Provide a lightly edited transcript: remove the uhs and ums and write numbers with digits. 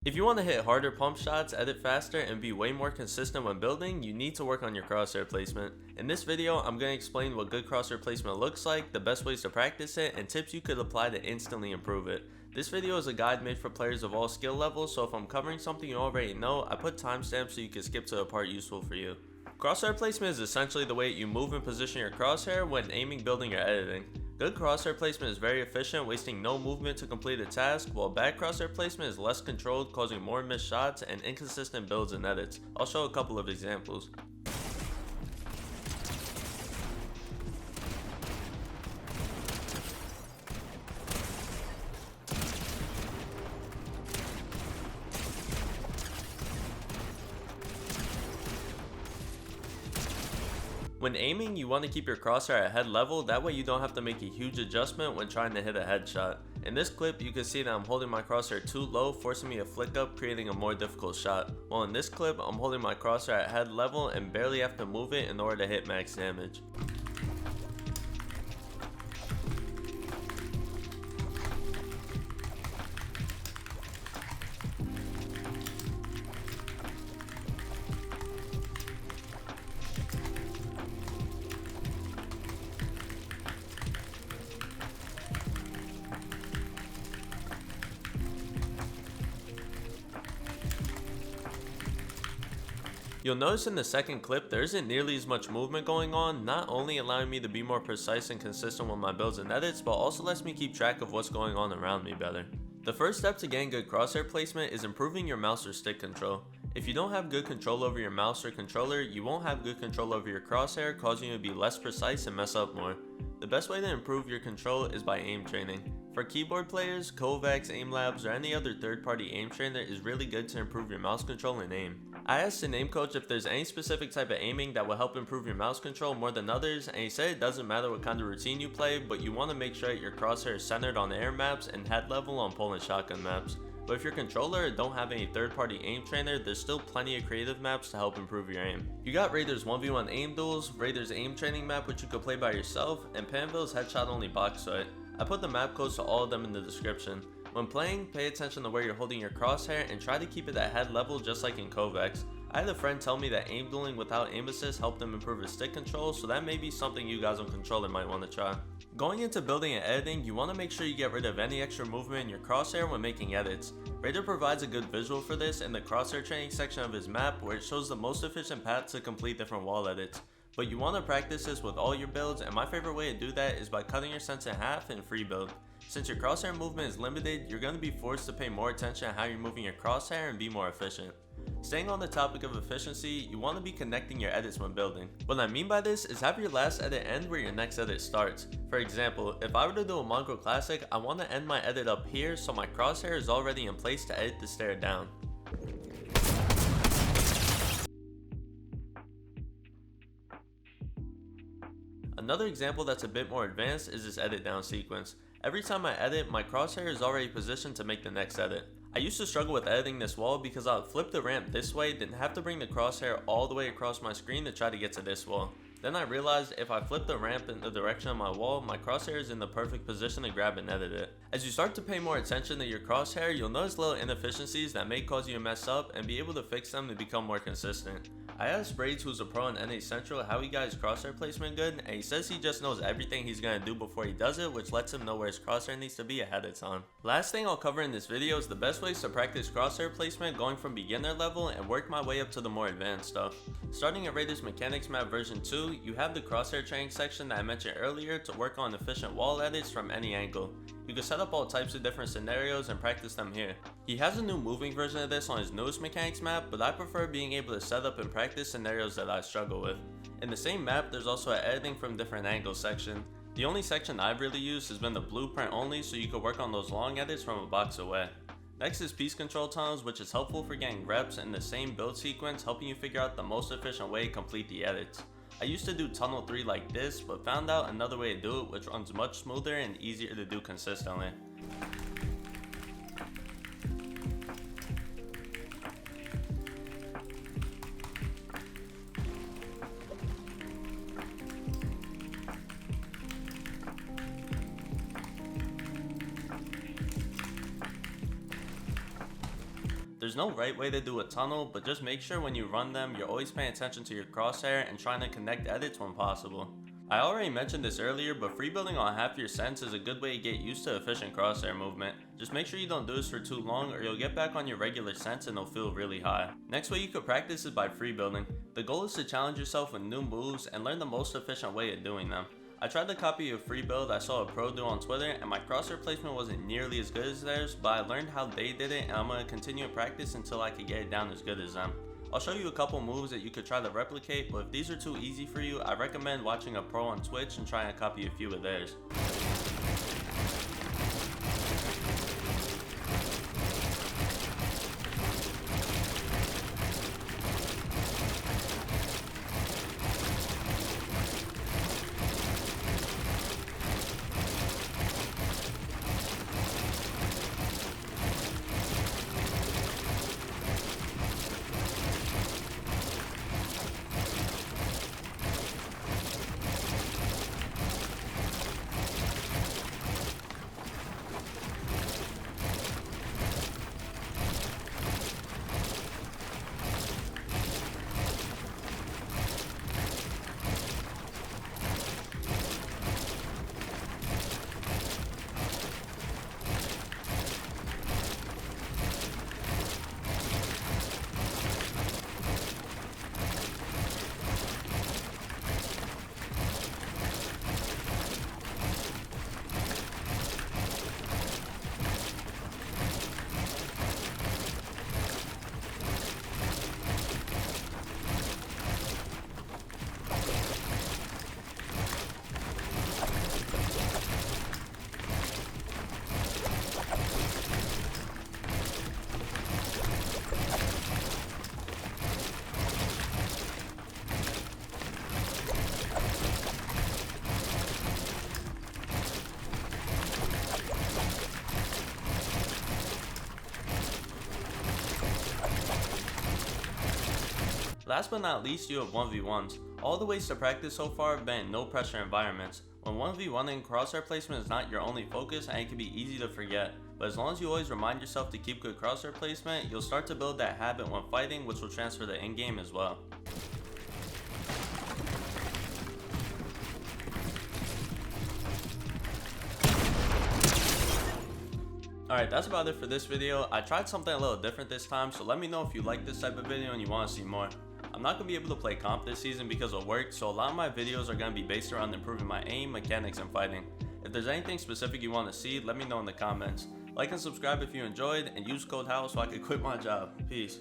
If you want to hit harder pump shots, edit faster, and be way more consistent when building, you need to work on your crosshair placement. In this video, I'm going to explain what good crosshair placement looks like, the best ways to practice it, and tips you could apply to instantly improve it. This video is a guide made for players of all skill levels, so if I'm covering something you already know, I put timestamps so you can skip to a part useful for you. Crosshair placement is essentially the way you move and position your crosshair when aiming, building, or editing. Good crosshair placement is very efficient, wasting no movement to complete a task, while bad crosshair placement is less controlled, causing more missed shots and inconsistent builds and edits. I'll show a couple of examples. When aiming, you want to keep your crosshair at head level, that way you don't have to make a huge adjustment when trying to hit a headshot. In this clip, you can see that I'm holding my crosshair too low, forcing me to flick up, creating a more difficult shot. While in this clip, I'm holding my crosshair at head level and barely have to move it in order to hit max damage. You'll notice in the second clip there isn't nearly as much movement going on, not only allowing me to be more precise and consistent with my builds and edits, but also lets me keep track of what's going on around me better. The first step to getting good crosshair placement is improving your mouse or stick control. If you don't have good control over your mouse or controller, you won't have good control over your crosshair, causing you to be less precise and mess up more. The best way to improve your control is by aim training. For keyboard players, Kovacs, Aim Labs, or any other third-party aim trainer is really good to improve your mouse control and aim. I asked an aim coach if there's any specific type of aiming that will help improve your mouse control more than others, and he said it doesn't matter what kind of routine you play, but you want to make sure that your crosshair is centered on air maps and head level on pole and shotgun maps. But if your controller don't have any third-party aim trainer, there's still plenty of creative maps to help improve your aim. You got Raiders 1v1 aim duels, Raiders aim training map which you could play by yourself, and Panville's headshot only box fight. I put the map codes to all of them in the description. When playing, pay attention to where you're holding your crosshair and try to keep it at head level just like in Kovacs. I had a friend tell me that aim dueling without aim assist helped him improve his stick control, so that may be something you guys on controller might want to try. Going into building and editing, you want to make sure you get rid of any extra movement in your crosshair when making edits. Raider provides a good visual for this in the crosshair training section of his map, where it shows the most efficient path to complete different wall edits. But you want to practice this with all your builds, and my favorite way to do that is by cutting your sense in half in free build. Since your crosshair movement is limited, you're going to be forced to pay more attention to how you're moving your crosshair and be more efficient. Staying on the topic of efficiency, you want to be connecting your edits when building. What I mean by this is have your last edit end where your next edit starts. For example, if I were to do a Mongrel Classic, I want to end my edit up here so my crosshair is already in place to edit the stair down. Another example that's a bit more advanced is this edit down sequence. Every time I edit, my crosshair is already positioned to make the next edit. I used to struggle with editing this wall because I would flip the ramp this way, then have to bring the crosshair all the way across my screen to try to get to this wall. Then I realized if I flip the ramp in the direction of my wall, my crosshair is in the perfect position to grab and edit it. As you start to pay more attention to your crosshair, you'll notice little inefficiencies that may cause you to mess up and be able to fix them to become more consistent. I asked Braids, who's a pro in NA Central, how he got his crosshair placement good, and he says he just knows everything he's going to do before he does it, which lets him know where his crosshair needs to be ahead of time. Last thing I'll cover in this video is the best ways to practice crosshair placement going from beginner level and work my way up to the more advanced stuff. Starting at Raiders Mechanics Map version 2, you have the crosshair training section that I mentioned earlier to work on efficient wall edits from any angle. You can set up all types of different scenarios and practice them here. He has a new moving version of this on his newest mechanics map, but I prefer being able to set up and practice scenarios that I struggle with. In the same map, there's also an editing from different angles section. The only section I've really used has been the blueprint only, so you can work on those long edits from a box away. Next is piece control tunnels, which is helpful for getting reps in the same build sequence, helping you figure out the most efficient way to complete the edits. I used to do tunnel 3 like this, but found out another way to do it which runs much smoother and easier to do consistently. There's no right way to do a tunnel, but just make sure when you run them, you're always paying attention to your crosshair and trying to connect edits when possible. I already mentioned this earlier, but free building on half your sense is a good way to get used to efficient crosshair movement. Just make sure you don't do this for too long or you'll get back on your regular sense and it'll feel really high. Next way you could practice is by free building. The goal is to challenge yourself with new moves and learn the most efficient way of doing them. I tried to copy a free build I saw a pro do on Twitter and my crosshair placement wasn't nearly as good as theirs, but I learned how they did it and I'm going to continue to practice until I can get it down as good as them. I'll show you a couple moves that you could try to replicate, but if these are too easy for you, I recommend watching a pro on Twitch and trying to copy a few of theirs. Last but not least, you have 1v1s. All the ways to practice so far have been in no pressure environments. When 1v1ing, crosshair placement is not your only focus and it can be easy to forget, but as long as you always remind yourself to keep good crosshair placement, you'll start to build that habit when fighting, which will transfer to in-game as well. Alright, that's about it for this video. I tried something a little different this time, so let me know if you like this type of video and you want to see more. I'm not going to be able to play comp this season because of work, so a lot of my videos are going to be based around improving my aim, mechanics, and fighting. If there's anything specific you want to see, let me know in the comments. Like and subscribe if you enjoyed, and use code HOWL so I can quit my job. Peace.